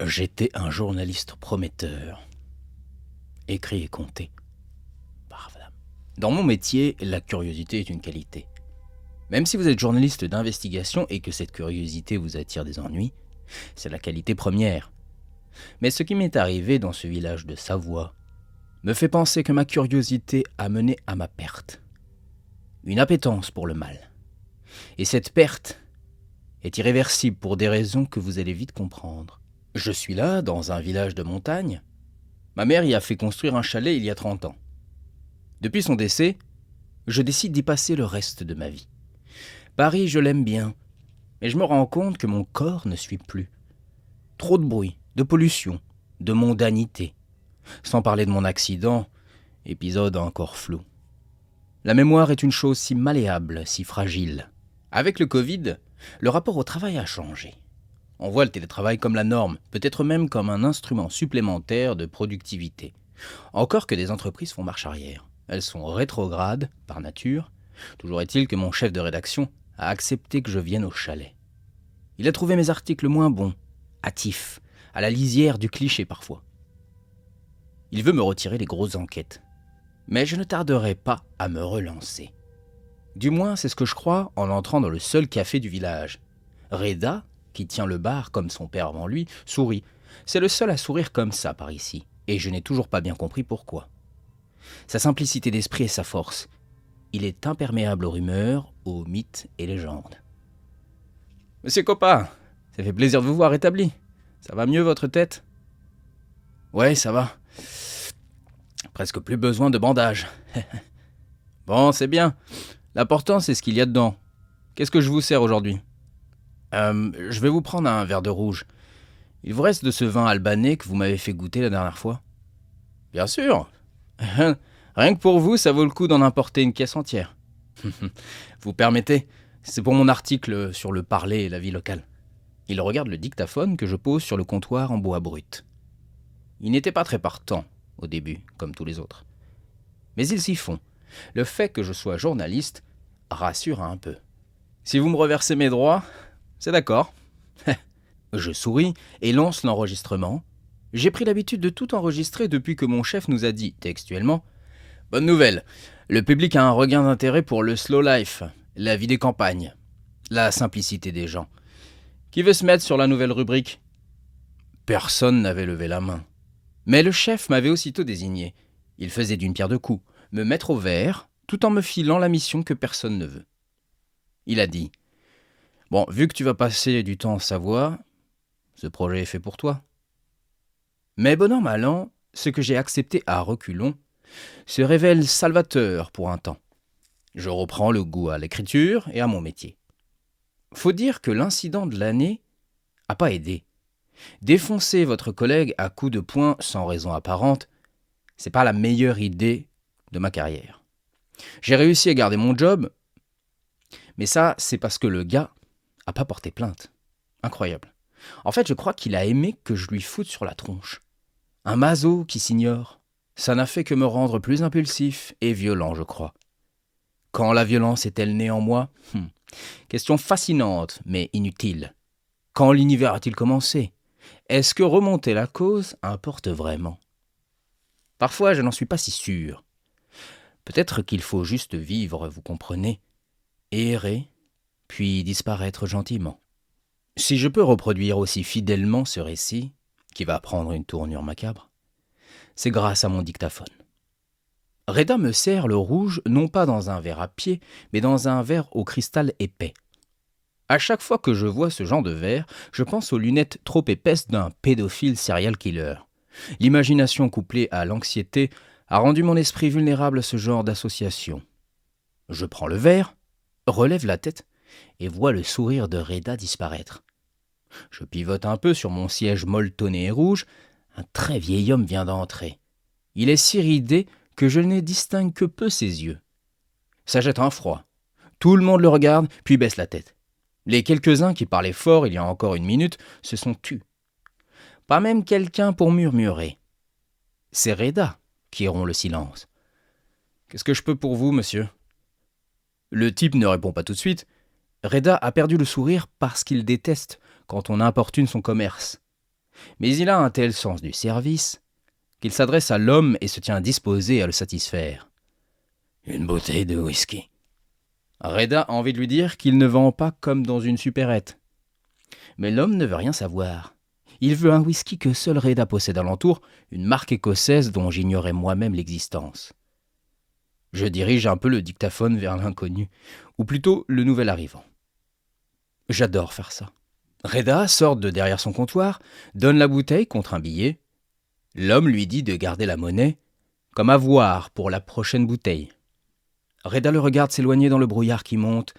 J'étais un journaliste prometteur, écrit et compté. Bardam. Dans mon métier, la curiosité est une qualité. Même si vous êtes journaliste d'investigation et que cette curiosité vous attire des ennuis, c'est la qualité première. Mais ce qui m'est arrivé dans ce village de Savoie me fait penser que ma curiosité a mené à ma perte. Une appétence pour le mal. Et cette perte est irréversible pour des raisons que vous allez vite comprendre. Je suis là, dans un village de montagne. Ma mère y a fait construire un chalet il y a 30 ans. Depuis son décès, je décide d'y passer le reste de ma vie. Paris, je l'aime bien, mais je me rends compte que mon corps ne suit plus. Trop de bruit, de pollution, de mondanité. Sans parler de mon accident, épisode encore flou. La mémoire est une chose si malléable, si fragile. Avec le Covid, le rapport au travail a changé. On voit le télétravail comme la norme, peut-être même comme un instrument supplémentaire de productivité. Encore que des entreprises font marche arrière. Elles sont rétrogrades, par nature. Toujours est-il que mon chef de rédaction a accepté que je vienne au chalet. Il a trouvé mes articles moins bons, hâtifs, à la lisière du cliché parfois. Il veut me retirer les grosses enquêtes. Mais je ne tarderai pas à me relancer. Du moins, c'est ce que je crois en entrant dans le seul café du village. Reda, qui tient le bar comme son père avant lui, sourit. C'est le seul à sourire comme ça par ici, et je n'ai toujours pas bien compris pourquoi. Sa simplicité d'esprit est sa force. Il est imperméable aux rumeurs, aux mythes et légendes. « Monsieur Copain, ça fait plaisir de vous voir rétabli. Ça va mieux votre tête ?»« Ouais, ça va. Presque plus besoin de bandage. » « Bon, c'est bien. L'important, c'est ce qu'il y a dedans. Qu'est-ce que je vous sers aujourd'hui ?»« Je vais vous prendre un verre de rouge. Il vous reste de ce vin albanais que vous m'avez fait goûter la dernière fois ?»« Bien sûr. Rien que pour vous, ça vaut le coup d'en importer une caisse entière. » Vous permettez ? C'est pour mon article sur le parler et la vie locale. Il regarde le dictaphone que je pose sur le comptoir en bois brut. Il n'était pas très partant au début, comme tous les autres. Mais ils s'y font. Le fait que je sois journaliste rassure un peu. Si vous me reversez mes droits, c'est d'accord. Je souris et lance l'enregistrement. J'ai pris l'habitude de tout enregistrer depuis que mon chef nous a dit, textuellement, « Bonne nouvelle, le public a un regain d'intérêt pour le slow life, la vie des campagnes, la simplicité des gens. Qui veut se mettre sur la nouvelle rubrique ?» Personne n'avait levé la main. Mais le chef m'avait aussitôt désigné. Il faisait d'une pierre deux coups, me mettre au vert, tout en me filant la mission que personne ne veut. Il a dit, « Bon, vu que tu vas passer du temps en Savoie, ce projet est fait pour toi. » Mais bon an, mal an, ce que j'ai accepté à reculons se révèle salvateur pour un temps. Je reprends le goût à l'écriture et à mon métier. Faut dire que l'incident de l'année n'a pas aidé. Défoncer votre collègue à coups de poing sans raison apparente, c'est pas la meilleure idée de ma carrière. J'ai réussi à garder mon job, mais ça, c'est parce que le gars a pas porté plainte. Incroyable. En fait, je crois qu'il a aimé que je lui foute sur la tronche. Un maso qui s'ignore. Ça n'a fait que me rendre plus impulsif et violent, je crois. Quand la violence est-elle née en moi ? Question fascinante, mais inutile. Quand l'univers a-t-il commencé ? Est-ce que remonter la cause importe vraiment ? Parfois, je n'en suis pas si sûr. Peut-être qu'il faut juste vivre, vous comprenez, errer, puis disparaître gentiment. Si je peux reproduire aussi fidèlement ce récit, qui va prendre une tournure macabre, c'est grâce à mon dictaphone. Reda me sert le rouge non pas dans un verre à pied, mais dans un verre au cristal épais. À chaque fois que je vois ce genre de verre, je pense aux lunettes trop épaisses d'un pédophile serial killer. L'imagination couplée à l'anxiété a rendu mon esprit vulnérable à ce genre d'association. Je prends le verre, relève la tête et vois le sourire de Reda disparaître. Je pivote un peu sur mon siège molletonné et rouge. Un très vieil homme vient d'entrer. Il est si ridé que je ne distingue que peu ses yeux. Ça jette un froid. Tout le monde le regarde, puis baisse la tête. Les quelques-uns qui parlaient fort il y a encore une minute se sont tus. Pas même quelqu'un pour murmurer. C'est Reda qui rompt le silence. « Qu'est-ce que je peux pour vous, monsieur ?» Le type ne répond pas tout de suite. Reda a perdu le sourire parce qu'il déteste quand on importune son commerce. Mais il a un tel sens du service qu'il s'adresse à l'homme et se tient disposé à le satisfaire. « Une bouteille de whisky. » Reda a envie de lui dire qu'il ne vend pas comme dans une supérette. Mais l'homme ne veut rien savoir. Il veut un whisky que seul Reda possède alentour, une marque écossaise dont j'ignorais moi-même l'existence. Je dirige un peu le dictaphone vers l'inconnu, ou plutôt le nouvel arrivant. J'adore faire ça. Reda sort de derrière son comptoir, donne la bouteille contre un billet. L'homme lui dit de garder la monnaie comme avoir pour la prochaine bouteille. Reda le regarde s'éloigner dans le brouillard qui monte.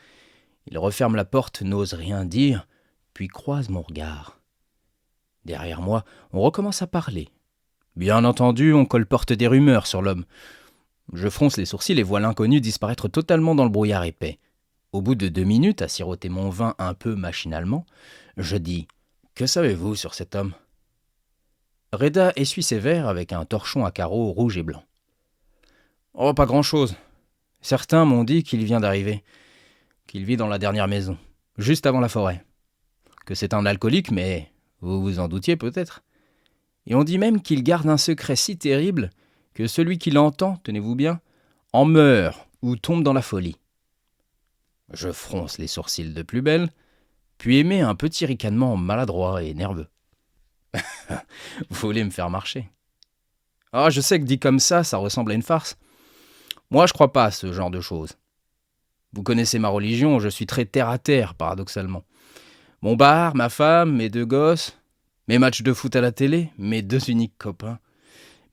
Il referme la porte, n'ose rien dire, puis croise mon regard. Derrière moi, on recommence à parler. Bien entendu, on colporte des rumeurs sur l'homme. Je fronce les sourcils et vois l'inconnu disparaître totalement dans le brouillard épais. Au bout de 2 minutes, à siroter mon vin un peu machinalement, je dis « Que savez-vous sur cet homme ?» Reda essuie ses verres avec un torchon à carreaux rouge et blanc. « Oh, pas grand-chose. Certains m'ont dit qu'il vient d'arriver, qu'il vit dans la dernière maison, juste avant la forêt. Que c'est un alcoolique, mais vous vous en doutiez peut-être. Et on dit même qu'il garde un secret si terrible que celui qui l'entend, tenez-vous bien, en meurt ou tombe dans la folie. » Je fronce les sourcils de plus belle, puis émets un petit ricanement maladroit et nerveux. Vous voulez me faire marcher? Ah, je sais que dit comme ça ressemble à une farce. Moi, je crois pas à ce genre de choses. Vous connaissez ma religion, je suis très terre-à-terre, paradoxalement. Mon bar, ma femme, mes 2 gosses, mes matchs de foot à la télé, mes 2 uniques copains,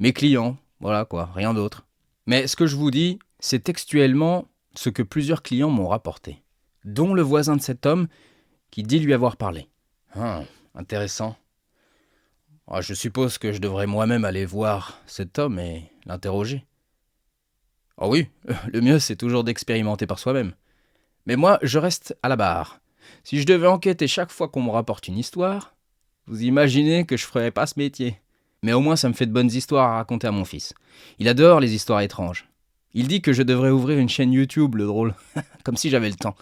mes clients, voilà quoi, rien d'autre. Mais ce que je vous dis, c'est textuellement ce que plusieurs clients m'ont rapporté, dont le voisin de cet homme qui dit lui avoir parlé. Ah, intéressant. Ah, je suppose que je devrais moi-même aller voir cet homme et l'interroger. Ah oui, le mieux c'est toujours d'expérimenter par soi-même. Mais moi, je reste à la barre. Si je devais enquêter chaque fois qu'on me rapporte une histoire, vous imaginez que je ferais pas ce métier. Mais au moins ça me fait de bonnes histoires à raconter à mon fils. Il adore les histoires étranges. Il dit que je devrais ouvrir une chaîne YouTube, le drôle. Comme si j'avais le temps.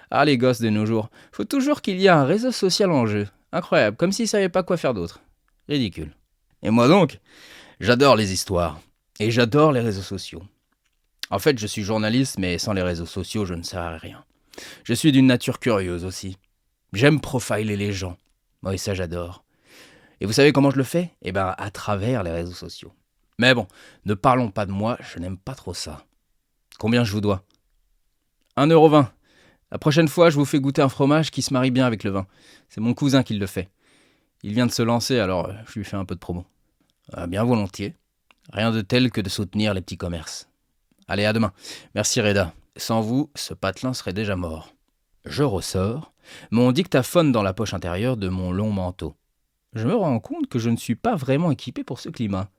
Ah, les gosses de nos jours. Faut toujours qu'il y ait un réseau social en jeu. Incroyable, comme s'ils savaient pas quoi faire d'autre. Ridicule. Et moi donc, j'adore les histoires. Et j'adore les réseaux sociaux. En fait, je suis journaliste, mais sans les réseaux sociaux, je ne sers à rien. Je suis d'une nature curieuse aussi. J'aime profiler les gens. Oui, ça j'adore. Et vous savez comment je le fais? Eh ben, à travers les réseaux sociaux. Mais bon, ne parlons pas de moi, je n'aime pas trop ça. Combien je vous dois? 1,20 €. La prochaine fois, je vous fais goûter un fromage qui se marie bien avec le vin. C'est mon cousin qui le fait. Il vient de se lancer, alors je lui fais un peu de promo. Bien volontiers. Rien de tel que de soutenir les petits commerces. Allez, à demain. Merci Reda. Sans vous, ce patelin serait déjà mort. Je ressors, mon dictaphone dans la poche intérieure de mon long manteau. Je me rends compte que je ne suis pas vraiment équipé pour ce climat.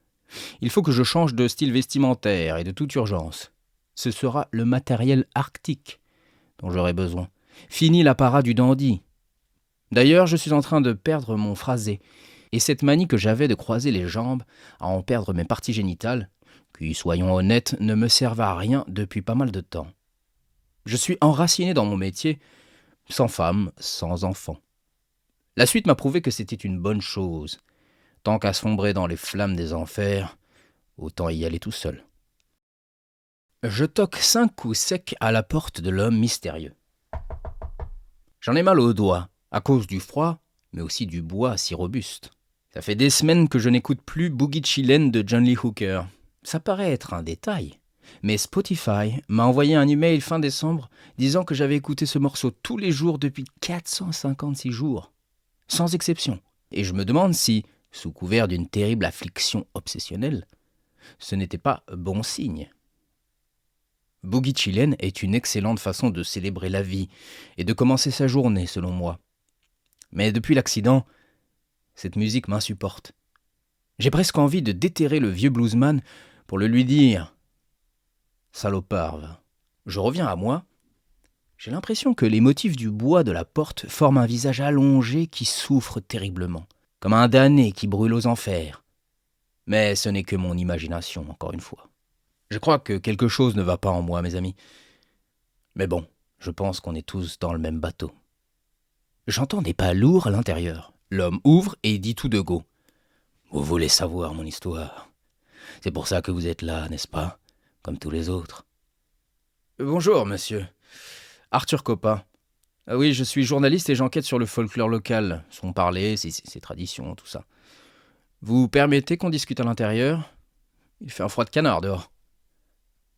Il faut que je change de style vestimentaire et de toute urgence. Ce sera le matériel arctique dont j'aurai besoin. Fini l'apparat du dandy. D'ailleurs, je suis en train de perdre mon phrasé, et cette manie que j'avais de croiser les jambes, à en perdre mes parties génitales, qui, soyons honnêtes, ne me servent à rien depuis pas mal de temps. Je suis enraciné dans mon métier, sans femme, sans enfant. La suite m'a prouvé que c'était une bonne chose. Tant qu'à sombrer dans les flammes des enfers, autant y aller tout seul. Je toque 5 coups secs à la porte de l'homme mystérieux. J'en ai mal aux doigts, à cause du froid, mais aussi du bois si robuste. Ça fait des semaines que je n'écoute plus Boogie Chillin' de John Lee Hooker. Ça paraît être un détail, mais Spotify m'a envoyé un email fin décembre disant que j'avais écouté ce morceau tous les jours depuis 456 jours, sans exception. Et je me demande si, sous couvert d'une terrible affliction obsessionnelle, ce n'était pas bon signe. Boogie Chillin' est une excellente façon de célébrer la vie et de commencer sa journée, selon moi. Mais depuis l'accident, cette musique m'insupporte. J'ai presque envie de déterrer le vieux bluesman pour le lui dire « Salopard, va. » Je reviens à moi. J'ai l'impression que les motifs du bois de la porte forment un visage allongé qui souffre terriblement, comme un damné qui brûle aux enfers. Mais ce n'est que mon imagination, encore une fois. Je crois que quelque chose ne va pas en moi, mes amis. Mais bon, je pense qu'on est tous dans le même bateau. J'entends des pas lourds à l'intérieur. L'homme ouvre et dit tout de go. Vous voulez savoir mon histoire. C'est pour ça que vous êtes là, n'est-ce pas? Comme tous les autres. Bonjour, monsieur. Arthur Coppa. Ah oui, je suis journaliste et j'enquête sur le folklore local, son parler, ses traditions, tout ça. Vous permettez qu'on discute à l'intérieur? Il fait un froid de canard dehors.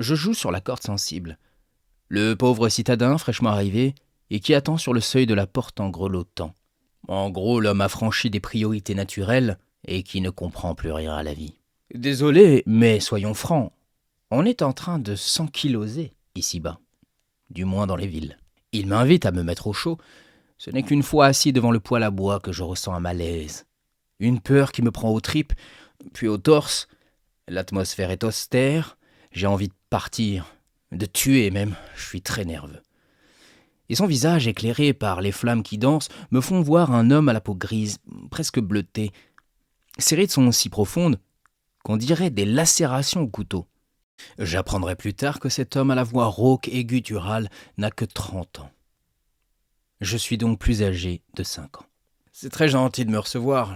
Je joue sur la corde sensible. Le pauvre citadin fraîchement arrivé et qui attend sur le seuil de la porte en grelottant. En gros, l'homme affranchi des priorités naturelles et qui ne comprend plus rien à la vie. Désolé, mais soyons francs, on est en train de s'ankyloser ici-bas, du moins dans les villes. Il m'invite à me mettre au chaud. Ce n'est qu'une fois assis devant le poêle à bois que je ressens un malaise. Une peur qui me prend aux tripes, puis au torse. L'atmosphère est austère, j'ai envie de partir, de tuer même, je suis très nerveux. Et son visage éclairé par les flammes qui dansent me font voir un homme à la peau grise, presque bleutée. Ses rides sont si profondes qu'on dirait des lacérations au couteau. J'apprendrai plus tard que cet homme à la voix rauque et gutturale n'a que 30 ans. Je suis donc plus âgé de 5 ans. C'est très gentil de me recevoir.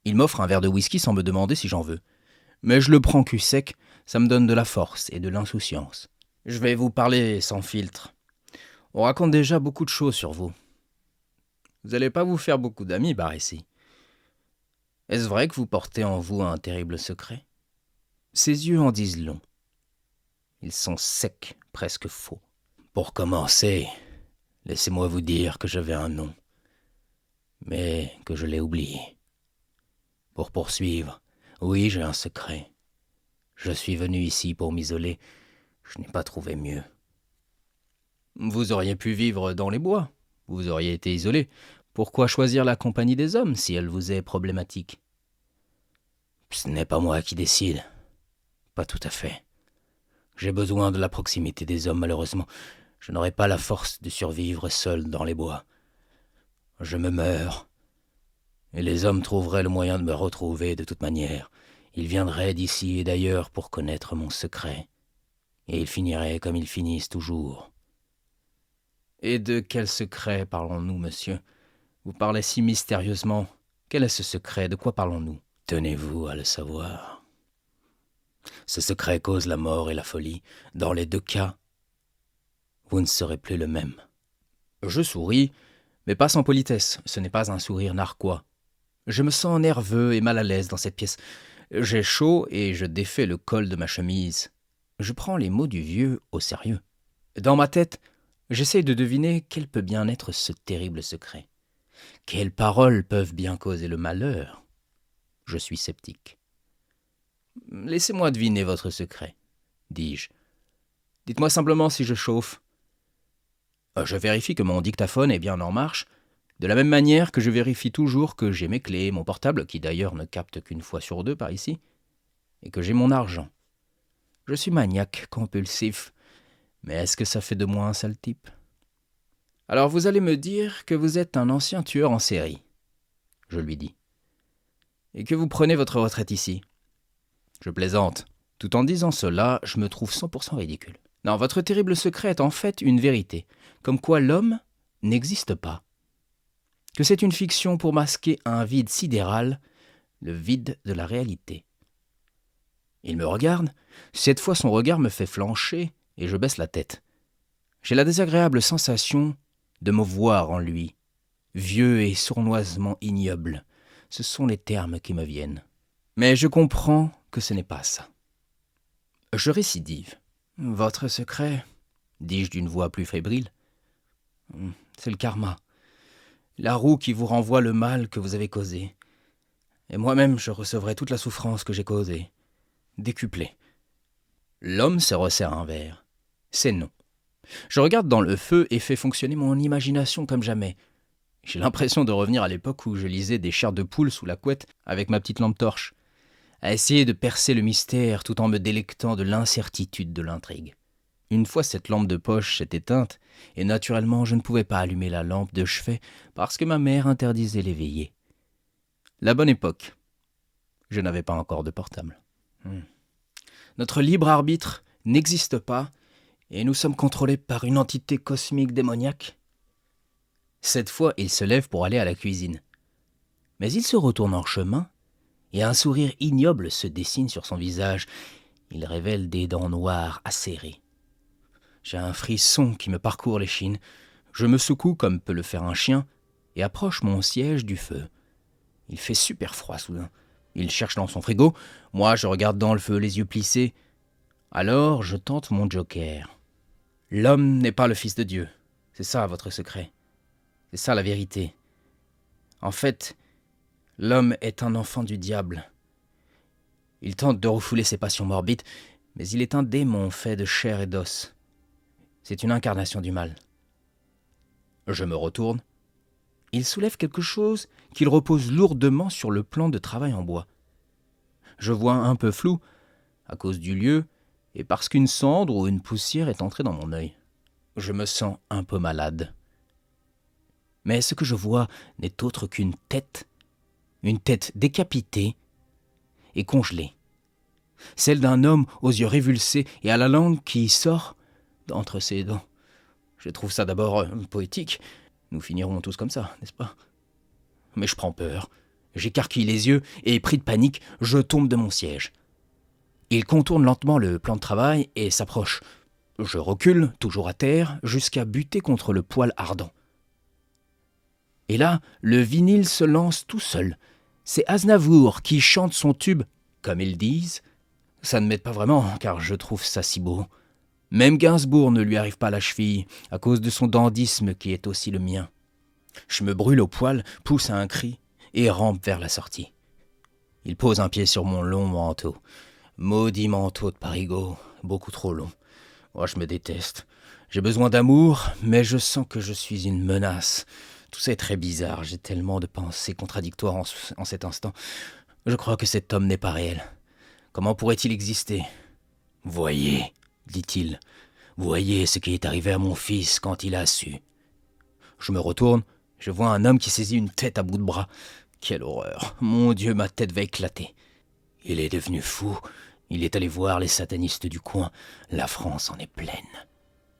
Il m'offre un verre de whisky sans me demander si j'en veux. Mais je le prends cul sec, ça me donne de la force et de l'insouciance. Je vais vous parler sans filtre. On raconte déjà beaucoup de choses sur vous. Vous n'allez pas vous faire beaucoup d'amis par ici. Est-ce vrai que vous portez en vous un terrible secret? Ses yeux en disent long. Ils sont secs, presque faux. Pour commencer, laissez-moi vous dire que j'avais un nom, mais que je l'ai oublié. Pour poursuivre, oui, j'ai un secret. Je suis venu ici pour m'isoler. Je n'ai pas trouvé mieux. Vous auriez pu vivre dans les bois. Vous auriez été isolé. Pourquoi choisir la compagnie des hommes si elle vous est problématique? Ce n'est pas moi qui décide. Pas tout à fait. J'ai besoin de la proximité des hommes, malheureusement. Je n'aurai pas la force de survivre seul dans les bois. Je me meurs. Et les hommes trouveraient le moyen de me retrouver de toute manière. Ils viendraient d'ici et d'ailleurs pour connaître mon secret. Et ils finiraient comme ils finissent toujours. Et de quel secret parlons-nous, monsieur? Vous parlez si mystérieusement. Quel est ce secret? De quoi parlons-nous? Tenez-vous à le savoir. Ce secret cause la mort et la folie. Dans les deux cas, vous ne serez plus le même. Je souris, mais pas sans politesse. Ce n'est pas un sourire narquois. Je me sens nerveux et mal à l'aise dans cette pièce. J'ai chaud et je défais le col de ma chemise. Je prends les mots du vieux au sérieux. Dans ma tête, j'essaie de deviner quel peut bien être ce terrible secret. Quelles paroles peuvent bien causer le malheur? Je suis sceptique. Laissez-moi deviner votre secret, dis-je. Dites-moi simplement si je chauffe. Je vérifie que mon dictaphone est bien en marche, de la même manière que je vérifie toujours que j'ai mes clés, mon portable, qui d'ailleurs ne capte qu'une fois sur deux par ici, et que j'ai mon argent. Je suis maniaque, compulsif, mais est-ce que ça fait de moi un sale type? Alors vous allez me dire que vous êtes un ancien tueur en série, je lui dis, et que vous prenez votre retraite ici. Je plaisante. Tout en disant cela, je me trouve 100% ridicule. Non, votre terrible secret est en fait une vérité, comme quoi l'homme n'existe pas. Que c'est une fiction pour masquer un vide sidéral, le vide de la réalité. Il me regarde, cette fois son regard me fait flancher et je baisse la tête. J'ai la désagréable sensation de me voir en lui, vieux et sournoisement ignoble. Ce sont les termes qui me viennent. Mais je comprends que ce n'est pas ça. Je récidive. Votre secret, dis-je d'une voix plus fébrile, c'est le karma. La roue qui vous renvoie le mal que vous avez causé. Et moi-même, je recevrai toute la souffrance que j'ai causée, décuplée. L'homme se resserre un verre. C'est non. Je regarde dans le feu et fais fonctionner mon imagination comme jamais. J'ai l'impression de revenir à l'époque où je lisais des chairs de poule sous la couette avec ma petite lampe torche, à essayer de percer le mystère tout en me délectant de l'incertitude de l'intrigue. Une fois cette lampe de poche s'est éteinte, et naturellement je ne pouvais pas allumer la lampe de chevet parce que ma mère interdisait les veillées. La bonne époque. Je n'avais pas encore de portable. Notre libre arbitre n'existe pas, et nous sommes contrôlés par une entité cosmique démoniaque. Cette fois, il se lève pour aller à la cuisine. Mais il se retourne en chemin, et un sourire ignoble se dessine sur son visage. Il révèle des dents noires acérées. J'ai un frisson qui me parcourt l'échine. Je me secoue comme peut le faire un chien, et approche mon siège du feu. Il fait super froid soudain. Il cherche dans son frigo. Moi, je regarde dans le feu, les yeux plissés. Alors, je tente mon joker. L'homme n'est pas le fils de Dieu. C'est ça, votre secret. C'est ça, la vérité. En fait, l'homme est un enfant du diable. Il tente de refouler ses passions morbides, mais il est un démon fait de chair et d'os. C'est une incarnation du mal. Je me retourne. Il soulève quelque chose qu'il repose lourdement sur le plan de travail en bois. Je vois un peu flou, à cause du lieu, et parce qu'une cendre ou une poussière est entrée dans mon œil. Je me sens un peu malade. Mais ce que je vois n'est autre qu'une tête décapitée et congelée. Celle d'un homme aux yeux révulsés et à la langue qui sort d'entre ses dents. Je trouve ça d'abord poétique. Nous finirons tous comme ça, n'est-ce pas? Mais je prends peur. J'écarquille les yeux et, pris de panique, je tombe de mon siège. Il contourne lentement le plan de travail et s'approche. Je recule, toujours à terre, jusqu'à buter contre le poêle ardent. Et là, le vinyle se lance tout seul. C'est Aznavour qui chante son tube, comme ils disent. Ça ne m'aide pas vraiment, car je trouve ça si beau. Même Gainsbourg ne lui arrive pas à la cheville, à cause de son dandysme qui est aussi le mien. Je me brûle au poil, pousse un cri, et rampe vers la sortie. Il pose un pied sur mon long manteau. Maudit manteau de Parigot, beaucoup trop long. Moi, je me déteste. J'ai besoin d'amour, mais je sens que je suis une menace. Tout ça est très bizarre, j'ai tellement de pensées contradictoires en cet instant. Je crois que cet homme n'est pas réel. Comment pourrait-il exister? Voyez, dit-il, voyez ce qui est arrivé à mon fils quand il a su. Je me retourne, je vois un homme qui saisit une tête à bout de bras. Quelle horreur! Mon Dieu, ma tête va éclater. Il est devenu fou. Il est allé voir les satanistes du coin. La France en est pleine.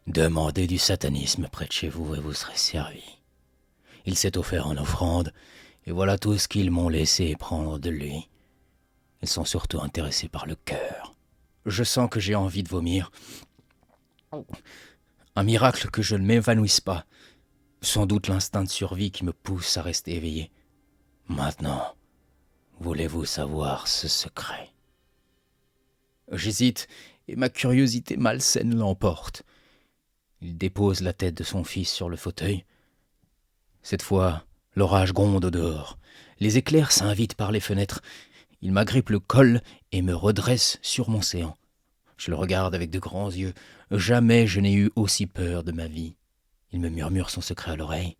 Demandez du satanisme près de chez vous et vous serez servi. Il s'est offert en offrande, et voilà tout ce qu'ils m'ont laissé prendre de lui. Ils sont surtout intéressés par le cœur. Je sens que j'ai envie de vomir. Un miracle que je ne m'évanouisse pas. Sans doute l'instinct de survie qui me pousse à rester éveillé. Maintenant, voulez-vous savoir ce secret? J'hésite, et ma curiosité malsaine l'emporte. Il dépose la tête de son fils sur le fauteuil. Cette fois, l'orage gronde au dehors. Les éclairs s'invitent par les fenêtres. Il m'agrippe le col et me redresse sur mon séant. Je le regarde avec de grands yeux. Jamais je n'ai eu aussi peur de ma vie. Il me murmure son secret à l'oreille.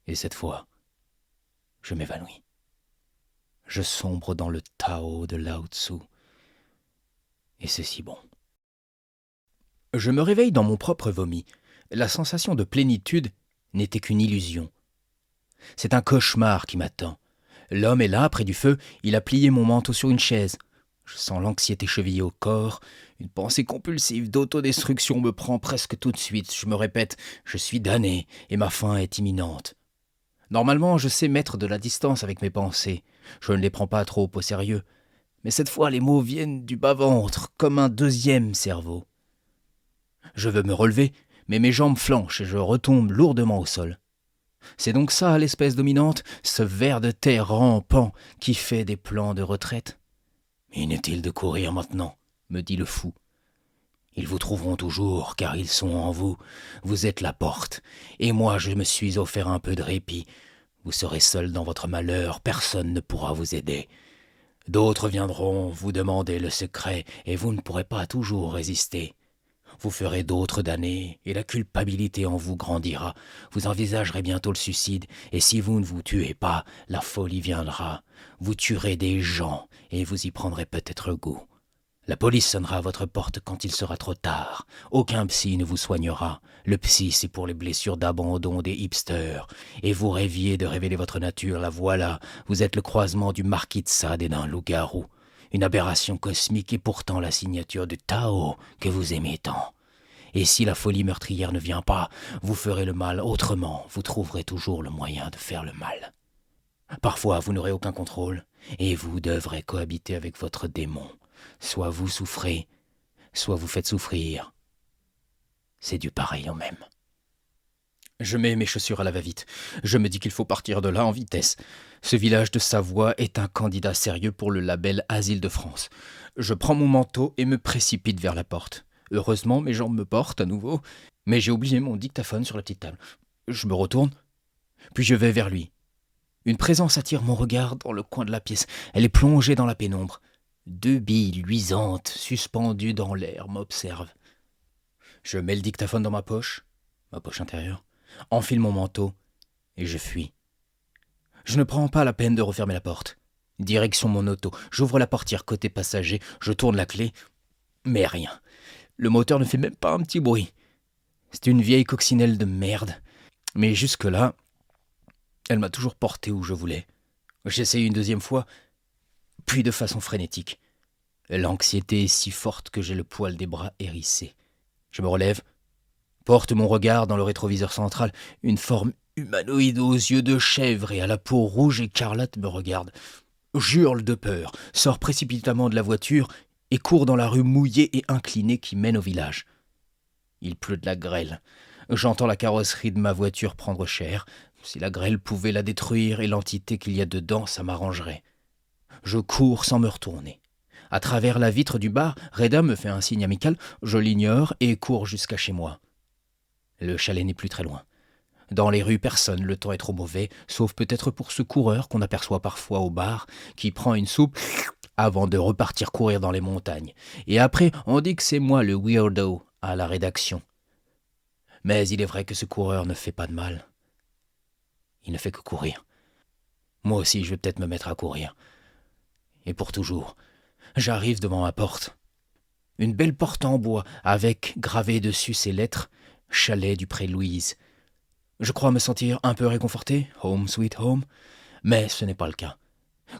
Et cette fois, je m'évanouis. Je sombre dans le Tao de Lao Tzu. Et c'est si bon. Je me réveille dans mon propre vomi. La sensation de plénitude n'était qu'une illusion. C'est un cauchemar qui m'attend. L'homme est là, près du feu, il a plié mon manteau sur une chaise. Je sens l'anxiété chevillée au corps. Une pensée compulsive d'autodestruction me prend presque tout de suite. Je me répète, je suis damné et ma fin est imminente. Normalement, je sais mettre de la distance avec mes pensées. Je ne les prends pas trop au sérieux. Mais cette fois, les mots viennent du bas-ventre, comme un deuxième cerveau. Je veux me relever, mais mes jambes flanchent et je retombe lourdement au sol. C'est donc ça, l'espèce dominante, ce ver de terre rampant qui fait des plans de retraite. Inutile de courir maintenant, me dit le fou. Ils vous trouveront toujours, car ils sont en vous. Vous êtes la porte, et moi je me suis offert un peu de répit. Vous serez seul dans votre malheur, personne ne pourra vous aider. D'autres viendront vous demander le secret, et vous ne pourrez pas toujours résister. Vous ferez d'autres damnés, et la culpabilité en vous grandira. Vous envisagerez bientôt le suicide, et si vous ne vous tuez pas, la folie viendra. Vous tuerez des gens, et vous y prendrez peut-être goût. La police sonnera à votre porte quand il sera trop tard. Aucun psy ne vous soignera. Le psy, c'est pour les blessures d'abandon des hipsters. Et vous rêviez de révéler votre nature, la voilà. Vous êtes le croisement du marquis de Sade et d'un loup-garou. Une aberration cosmique et pourtant la signature du Tao que vous aimez tant. Et si la folie meurtrière ne vient pas, vous ferez le mal autrement. Vous trouverez toujours le moyen de faire le mal. Parfois, vous n'aurez aucun contrôle, et vous devrez cohabiter avec votre démon. Soit vous souffrez, soit vous faites souffrir. C'est du pareil au même. Je mets mes chaussures à la va-vite. Je me dis qu'il faut partir de là en vitesse. Ce village de Savoie est un candidat sérieux pour le label Asile de France. Je prends mon manteau et me précipite vers la porte. Heureusement, mes jambes me portent à nouveau, mais j'ai oublié mon dictaphone sur la petite table. Je me retourne, puis je vais vers lui. Une présence attire mon regard dans le coin de la pièce. Elle est plongée dans la pénombre. 2 billes luisantes, suspendues dans l'air, m'observent. Je mets le dictaphone dans ma poche intérieure, enfile mon manteau, et je fuis. Je ne prends pas la peine de refermer la porte. Direction mon auto, j'ouvre la portière côté passager, je tourne la clé, mais rien. Le moteur ne fait même pas un petit bruit. C'est une vieille coccinelle de merde, mais jusque-là, elle m'a toujours porté où je voulais. J'essaye une deuxième fois, puis de façon frénétique. L'anxiété est si forte que j'ai le poil des bras hérissé. Je me relève, porte mon regard dans le rétroviseur central. Une forme humanoïde aux yeux de chèvre et à la peau rouge écarlate me regarde. J'hurle de peur, sors précipitamment de la voiture et cours dans la rue mouillée et inclinée qui mène au village. Il pleut de la grêle. J'entends la carrosserie de ma voiture prendre cher. Si la grêle pouvait la détruire et l'entité qu'il y a dedans, ça m'arrangerait. Je cours sans me retourner. À travers la vitre du bar, Reda me fait un signe amical, je l'ignore et cours jusqu'à chez moi. Le chalet n'est plus très loin. Dans les rues, personne, le temps est trop mauvais, sauf peut-être pour ce coureur qu'on aperçoit parfois au bar, qui prend une soupe avant de repartir courir dans les montagnes. Et après, on dit que c'est moi le weirdo à la rédaction. Mais il est vrai que ce coureur ne fait pas de mal. Il ne fait que courir. Moi aussi, je vais peut-être me mettre à courir. Et pour toujours. J'arrive devant ma porte. Une belle porte en bois, avec gravé dessus ces lettres « Chalet du Pré Louise ». Je crois me sentir un peu réconforté, home sweet home, mais ce n'est pas le cas.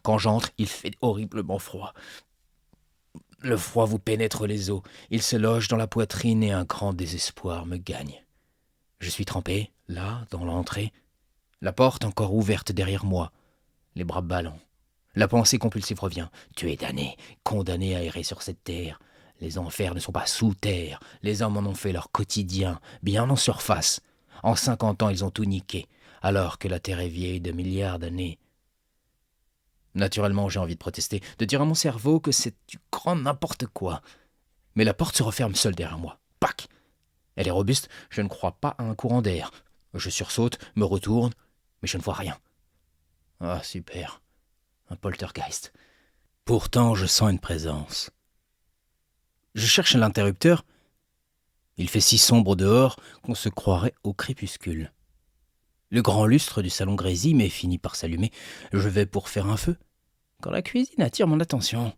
Quand j'entre, il fait horriblement froid. Le froid vous pénètre les os, il se loge dans la poitrine et un grand désespoir me gagne. Je suis trempé, là, dans l'entrée, la porte encore ouverte derrière moi, les bras ballants. La pensée compulsive revient. Tu es damné, condamné à errer sur cette terre. Les enfers ne sont pas sous terre. Les hommes en ont fait leur quotidien, bien en surface. En 50 ans, ils ont tout niqué, alors que la terre est vieille de milliards d'années. Naturellement, j'ai envie de protester, de dire à mon cerveau que c'est du grand n'importe quoi. Mais la porte se referme seule derrière moi. Pac! Elle est robuste, je ne crois pas à un courant d'air. Je sursaute, me retourne, mais je ne vois rien. Ah, super. Un poltergeist. Pourtant, je sens une présence. Je cherche l'interrupteur. Il fait si sombre dehors qu'on se croirait au crépuscule. Le grand lustre du salon grésille, mais finit par s'allumer. Je vais pour faire un feu, quand la cuisine attire mon attention.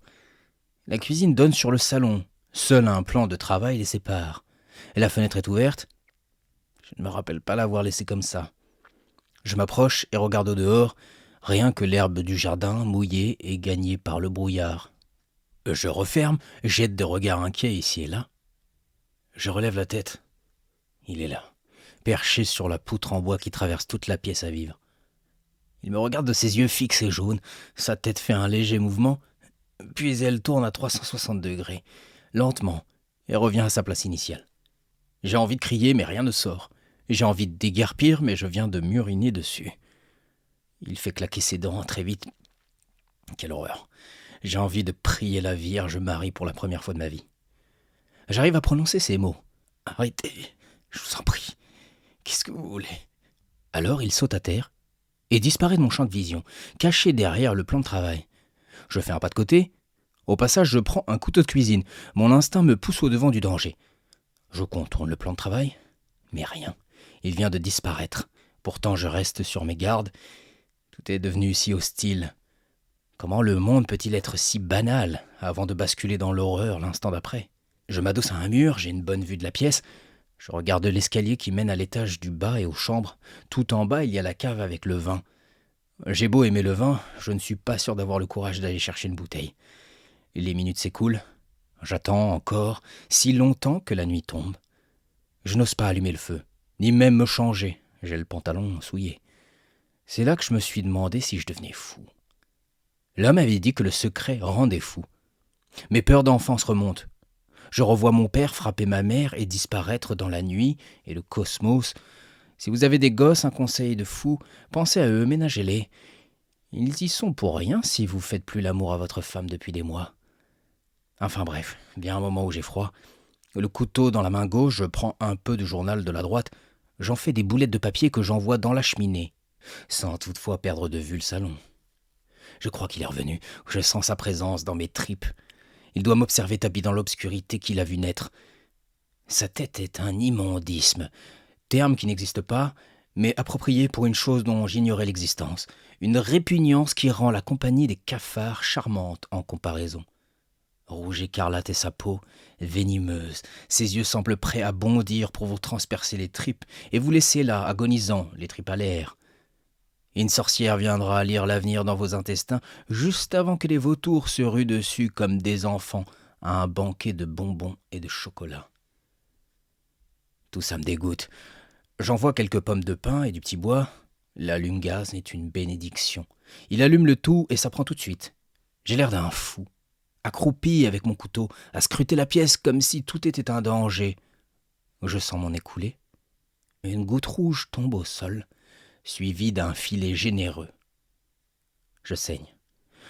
La cuisine donne sur le salon. Seul un plan de travail les sépare. Et la fenêtre est ouverte. Je ne me rappelle pas l'avoir laissée comme ça. Je m'approche et regarde au dehors. Rien que l'herbe du jardin, mouillée et gagnée par le brouillard. Je referme, jette des regards inquiets ici et là. Je relève la tête. Il est là, perché sur la poutre en bois qui traverse toute la pièce à vivre. Il me regarde de ses yeux fixes et jaunes, sa tête fait un léger mouvement, puis elle tourne à 360 degrés, lentement, et revient à sa place initiale. J'ai envie de crier, mais rien ne sort. J'ai envie de déguerpir, mais je viens de m'uriner dessus. Il fait claquer ses dents très vite. Quelle horreur. J'ai envie de prier la Vierge Marie pour la première fois de ma vie. J'arrive à prononcer ces mots. « Arrêtez, je vous en prie. Qu'est-ce que vous voulez ?» Alors il saute à terre et disparaît de mon champ de vision, caché derrière le plan de travail. Je fais un pas de côté. Au passage, je prends un couteau de cuisine. Mon instinct me pousse au-devant du danger. Je contourne le plan de travail, mais rien. Il vient de disparaître. Pourtant, je reste sur mes gardes. Tout est devenu si hostile. Comment le monde peut-il être si banal avant de basculer dans l'horreur l'instant d'après ? Je m'adosse à un mur, j'ai une bonne vue de la pièce. Je regarde l'escalier qui mène à l'étage du bas et aux chambres. Tout en bas, il y a la cave avec le vin. J'ai beau aimer le vin, je ne suis pas sûr d'avoir le courage d'aller chercher une bouteille. Les minutes s'écoulent. J'attends encore, si longtemps que la nuit tombe. Je n'ose pas allumer le feu, ni même me changer. J'ai le pantalon souillé. C'est là que je me suis demandé si je devenais fou. L'homme avait dit que le secret rendait fou. Mes peurs d'enfance remontent. Je revois mon père frapper ma mère et disparaître dans la nuit et le cosmos. Si vous avez des gosses, un conseil de fou, pensez à eux, ménagez-les. Ils y sont pour rien si vous faites plus l'amour à votre femme depuis des mois. Enfin bref, bien un moment où j'ai froid. Le couteau dans la main gauche, je prends un peu de journal de la droite. J'en fais des boulettes de papier que j'envoie dans la cheminée, sans toutefois perdre de vue le salon. Je crois qu'il est revenu. Je sens sa présence dans mes tripes. Il doit m'observer tapis dans l'obscurité qu'il a vu naître. Sa tête est un immondisme, terme qui n'existe pas, mais approprié pour une chose dont j'ignorais l'existence, une répugnance qui rend la compagnie des cafards charmante en comparaison. Rouge écarlate est sa peau, venimeuse, ses yeux semblent prêts à bondir pour vous transpercer les tripes et vous laisser là, agonisant, les tripes à l'air. Une sorcière viendra lire l'avenir dans vos intestins juste avant que les vautours se ruent dessus comme des enfants à un banquet de bonbons et de chocolat. Tout ça me dégoûte. J'envoie quelques pommes de pin et du petit bois. L'allume-gaz est une bénédiction. Il allume le tout et ça prend tout de suite. J'ai l'air d'un fou, accroupi avec mon couteau, à scruter la pièce comme si tout était un danger. Je sens m'en écouler. Une goutte rouge tombe au sol, suivie d'un filet généreux. Je saigne.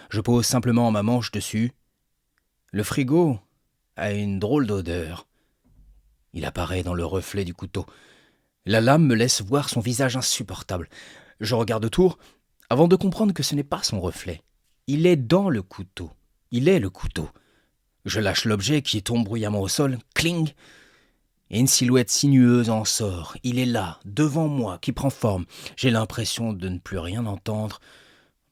Je pose simplement ma manche dessus. Le frigo a une drôle d'odeur. Il apparaît dans le reflet du couteau. La lame me laisse voir son visage insupportable. Je regarde autour, avant de comprendre que ce n'est pas son reflet. Il est dans le couteau. Il est le couteau. Je lâche l'objet qui tombe bruyamment au sol. Cling! Et une silhouette sinueuse en sort. Il est là, devant moi, qui prend forme. J'ai l'impression de ne plus rien entendre.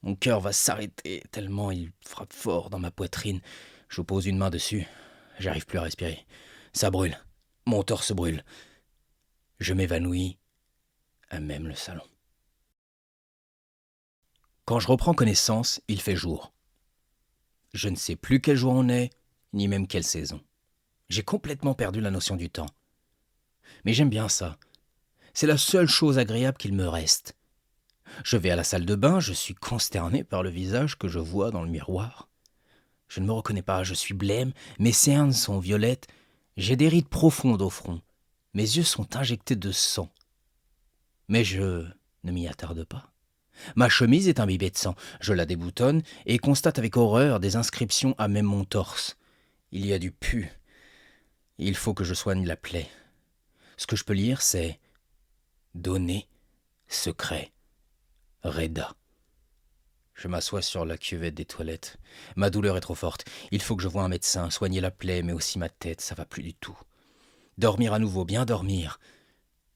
Mon cœur va s'arrêter tellement il frappe fort dans ma poitrine. Je pose une main dessus. J'arrive plus à respirer. Ça brûle. Mon torse brûle. Je m'évanouis à même le salon. Quand je reprends connaissance, il fait jour. Je ne sais plus quel jour on est, ni même quelle saison. J'ai complètement perdu la notion du temps. Mais j'aime bien ça. C'est la seule chose agréable qu'il me reste. Je vais à la salle de bain, je suis consterné par le visage que je vois dans le miroir. Je ne me reconnais pas, je suis blême, mes cernes sont violettes, j'ai des rides profondes au front, mes yeux sont injectés de sang. Mais je ne m'y attarde pas. Ma chemise est imbibée de sang, je la déboutonne et constate avec horreur des inscriptions à même mon torse. Il y a du pu. Il faut que je soigne la plaie. Ce que je peux lire, c'est « Donner secret. Reda ». Je m'assois sur la cuvette des toilettes. Ma douleur est trop forte. Il faut que je voie un médecin, soigner la plaie, mais aussi ma tête, ça va plus du tout. Dormir à nouveau, bien dormir.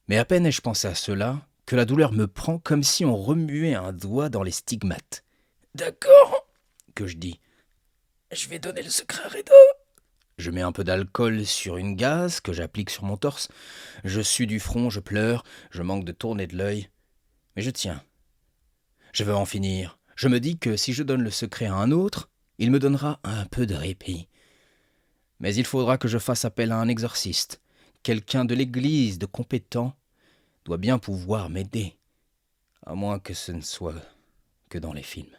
Mais à peine ai-je pensé à cela que la douleur me prend comme si on remuait un doigt dans les stigmates. « D'accord, » que je dis. « Je vais donner le secret à Reda. » Je mets un peu d'alcool sur une gaze que j'applique sur mon torse. Je sue du front, je pleure, je manque de tourner de l'œil. Mais je tiens. Je veux en finir. Je me dis que si je donne le secret à un autre, il me donnera un peu de répit. Mais il faudra que je fasse appel à un exorciste. Quelqu'un de l'église, de compétent, doit bien pouvoir m'aider. À moins que ce ne soit que dans les films.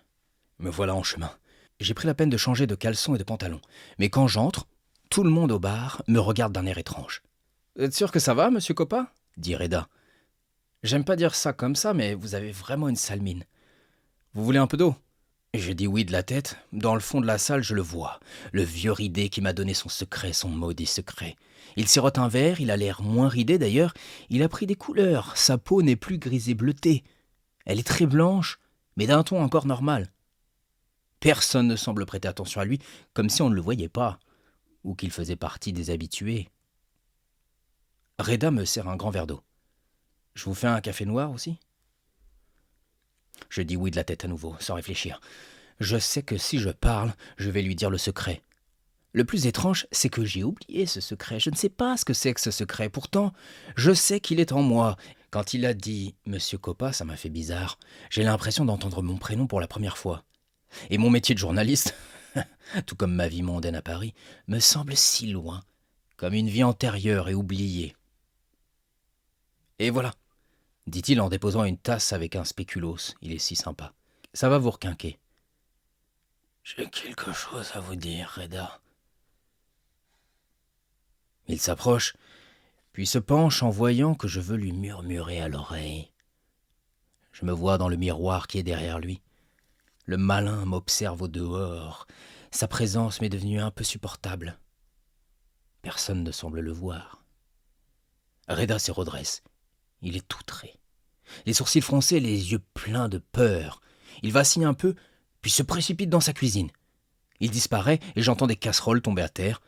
Me voilà en chemin. J'ai pris la peine de changer de caleçon et de pantalon. Mais quand j'entre, tout le monde au bar me regarde d'un air étrange. « Vous êtes sûr que ça va, monsieur Copa ?» dit Reda. « J'aime pas dire ça comme ça, mais vous avez vraiment une sale mine. Vous voulez un peu d'eau ?» Je dis oui de la tête. Dans le fond de la salle, je le vois. Le vieux ridé qui m'a donné son secret, son maudit secret. Il sirote un verre, il a l'air moins ridé d'ailleurs. Il a pris des couleurs. Sa peau n'est plus grisée bleutée. Elle est très blanche, mais d'un ton encore normal. Personne ne semble prêter attention à lui, comme si on ne le voyait pas, ou qu'il faisait partie des habitués. Reda me sert un grand verre d'eau. « Je vous fais un café noir aussi ?» Je dis oui de la tête à nouveau, sans réfléchir. Je sais que si je parle, je vais lui dire le secret. Le plus étrange, c'est que j'ai oublié ce secret. Je ne sais pas ce que c'est que ce secret. Pourtant, je sais qu'il est en moi. Quand il a dit « Monsieur Copa », ça m'a fait bizarre. J'ai l'impression d'entendre mon prénom pour la première fois. Et mon métier de journaliste, tout comme ma vie mondaine à Paris, me semble si loin, comme une vie antérieure et oubliée. Et voilà, dit-il en déposant une tasse avec un spéculoos. Il est si sympa. Ça va vous requinquer. J'ai quelque chose à vous dire, Reda. Il s'approche, puis se penche en voyant que je veux lui murmurer à l'oreille. Je me vois dans le miroir qui est derrière lui. Le malin m'observe au dehors. Sa présence m'est devenue un peu supportable. Personne ne semble le voir. Reda se redresse. Il est outré. Les sourcils froncés, les yeux pleins de peur. Il vacille un peu, puis se précipite dans sa cuisine. Il disparaît et j'entends des casseroles tomber à terre.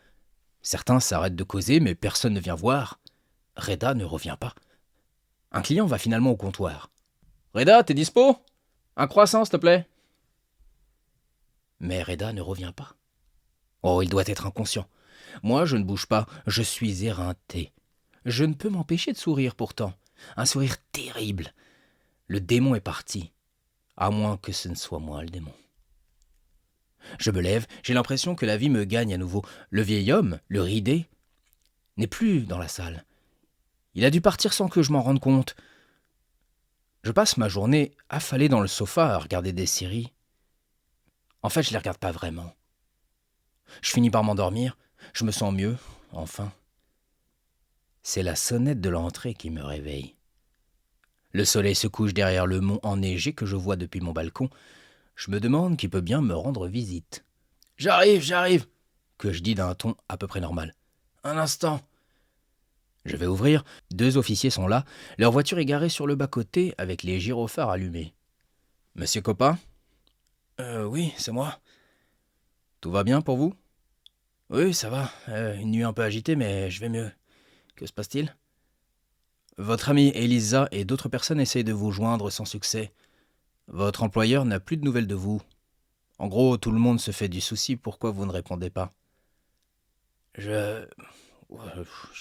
Certains s'arrêtent de causer, mais personne ne vient voir. Reda ne revient pas. Un client va finalement au comptoir. « Reda, t'es dispo ? Un croissant, s'il te plaît ?» Mais Reda ne revient pas. Oh, il doit être inconscient. Moi, je ne bouge pas, je suis éreinté. Je ne peux m'empêcher de sourire pourtant. Un sourire terrible. Le démon est parti. À moins que ce ne soit moi le démon. Je me lève, j'ai l'impression que la vie me gagne à nouveau. Le vieil homme, le ridé, n'est plus dans la salle. Il a dû partir sans que je m'en rende compte. Je passe ma journée affalé dans le sofa à regarder des séries. En fait, je ne les regarde pas vraiment. Je finis par m'endormir, je me sens mieux, enfin. C'est la sonnette de l'entrée qui me réveille. Le soleil se couche derrière le mont enneigé que je vois depuis mon balcon. Je me demande qui peut bien me rendre visite. « J'arrive !» que je dis d'un ton à peu près normal. « Un instant !» Je vais ouvrir, 2 officiers sont là, leur voiture est garée sur le bas-côté avec les gyrophares allumés. « Monsieur Copin ?»« Oui, c'est moi. »« Tout va bien pour vous ?»« Oui, ça va. Une nuit un peu agitée, mais je vais mieux. Que se passe-t-il ?»« Votre amie Elisa et d'autres personnes essayent de vous joindre sans succès. Votre employeur n'a plus de nouvelles de vous. En gros, tout le monde se fait du souci, pourquoi vous ne répondez pas ?»« Je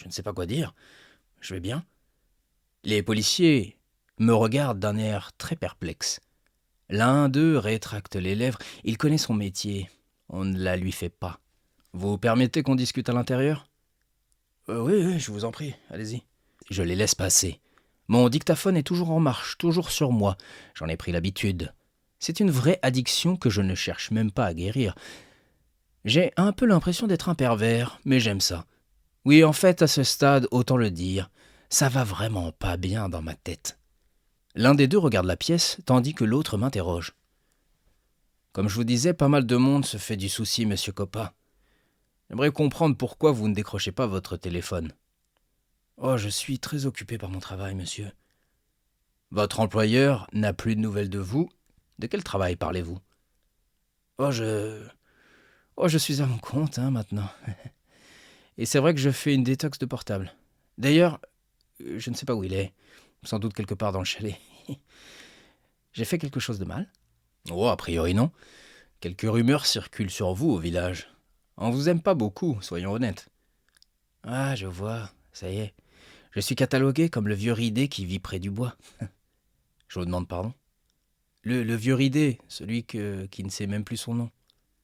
ne sais pas quoi dire. Je vais bien. » Les policiers me regardent d'un air très perplexe. L'un d'eux rétracte les lèvres. Il connaît son métier. On ne la lui fait pas. Vous permettez qu'on discute à l'intérieur ? Oui, je vous en prie. Allez-y. Je les laisse passer. Mon dictaphone est toujours en marche, toujours sur moi. J'en ai pris l'habitude. C'est une vraie addiction que je ne cherche même pas à guérir. J'ai un peu l'impression d'être un pervers, mais j'aime ça. Oui, en fait, à ce stade, autant le dire, ça va vraiment pas bien dans ma tête. L'un des deux regarde la pièce, tandis que l'autre m'interroge. Comme je vous disais, pas mal de monde se fait du souci, monsieur Coppa. J'aimerais comprendre pourquoi vous ne décrochez pas votre téléphone. Oh, je suis très occupé par mon travail, monsieur. Votre employeur n'a plus de nouvelles de vous. De quel travail parlez-vous ? Oh, je suis à mon compte, maintenant. Et c'est vrai que je fais une détox de portable. D'ailleurs, je ne sais pas où il est. Sans doute quelque part dans le chalet. J'ai fait quelque chose de mal ? Oh, a priori non. Quelques rumeurs circulent sur vous au village. On vous aime pas beaucoup, soyons honnêtes. Ah, je vois, ça y est. Je suis catalogué comme le vieux ridé qui vit près du bois. Je vous demande pardon ? Le vieux ridé, celui qui ne sait même plus son nom.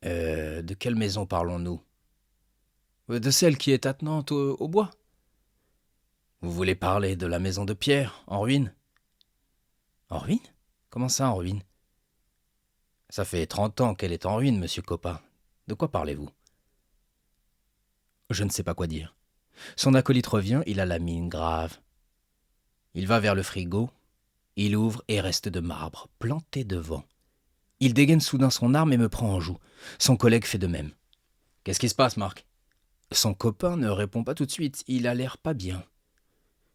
De quelle maison parlons-nous ? De celle qui est attenante au bois. Vous voulez parler de la maison de pierre, en ruine ? En ruine ? Comment ça, en ruine ? Ça fait 30 ans qu'elle est en ruine, monsieur Coppa. De quoi parlez-vous ? Je ne sais pas quoi dire. Son acolyte revient, il a la mine grave. Il va vers le frigo, il ouvre et reste de marbre, planté devant. Il dégaine soudain son arme et me prend en joue. Son collègue fait de même. « Qu'est-ce qui se passe, Marc ?» Son copain ne répond pas tout de suite, il a l'air pas bien.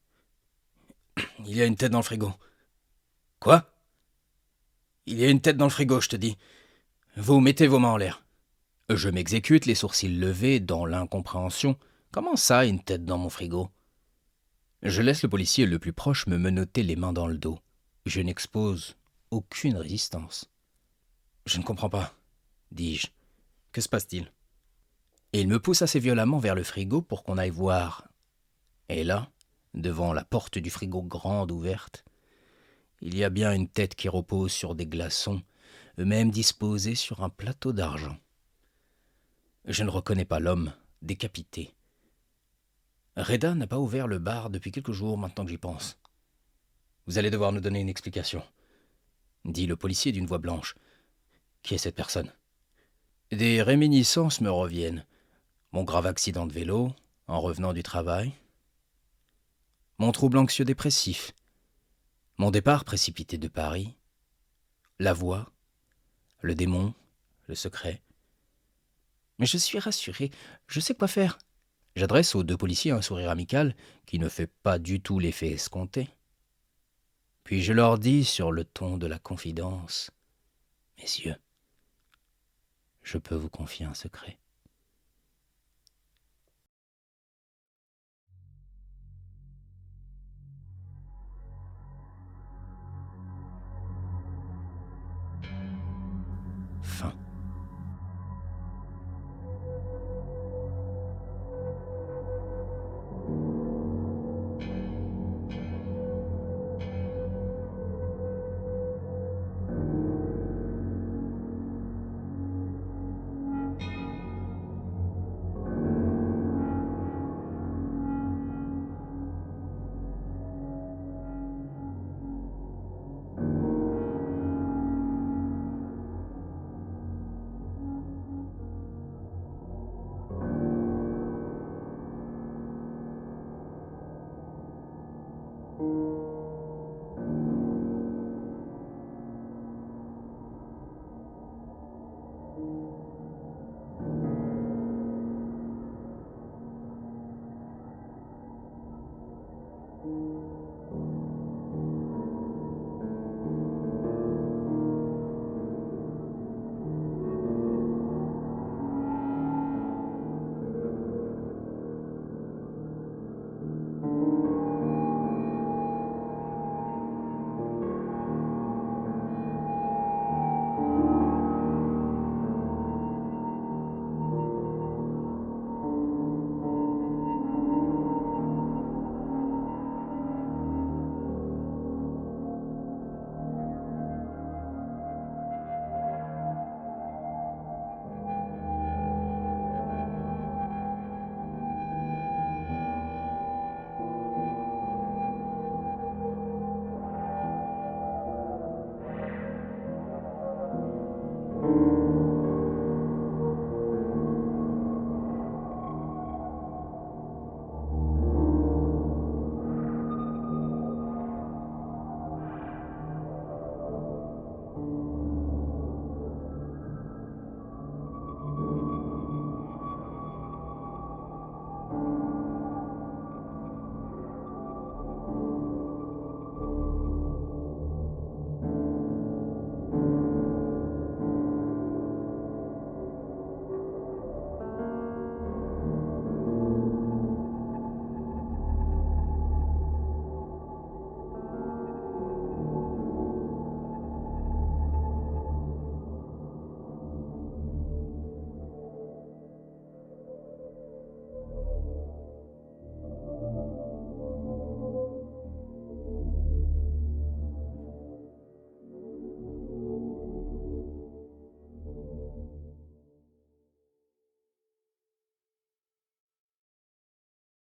« Il y a une tête dans le frigo. »« Quoi ? » ?»« Il y a une tête dans le frigo, je te dis. Vous mettez vos mains en l'air. » Je m'exécute, les sourcils levés, dans l'incompréhension. Comment ça, une tête dans mon frigo ? Je laisse le policier le plus proche me menotter les mains dans le dos. Je n'expose aucune résistance. « Je ne comprends pas, » dis-je. « Que se passe-t-il » Et il me pousse assez violemment vers le frigo pour qu'on aille voir. Et là, devant la porte du frigo grande ouverte, il y a bien une tête qui repose sur des glaçons, eux-mêmes disposés sur un plateau d'argent. Je ne reconnais pas l'homme, décapité. Reda n'a pas ouvert le bar depuis quelques jours maintenant que j'y pense. « Vous allez devoir nous donner une explication, dit le policier d'une voix blanche. Qui est cette personne? Des réminiscences me reviennent. Mon grave accident de vélo, en revenant du travail. Mon trouble anxieux dépressif. Mon départ précipité de Paris. La voix. Le démon. Le secret. Mais je suis rassuré. Je sais quoi faire. J'adresse aux deux policiers un sourire amical qui ne fait pas du tout l'effet escompté. Puis je leur dis sur le ton de la confidence. Messieurs, je peux vous confier un secret. Fin.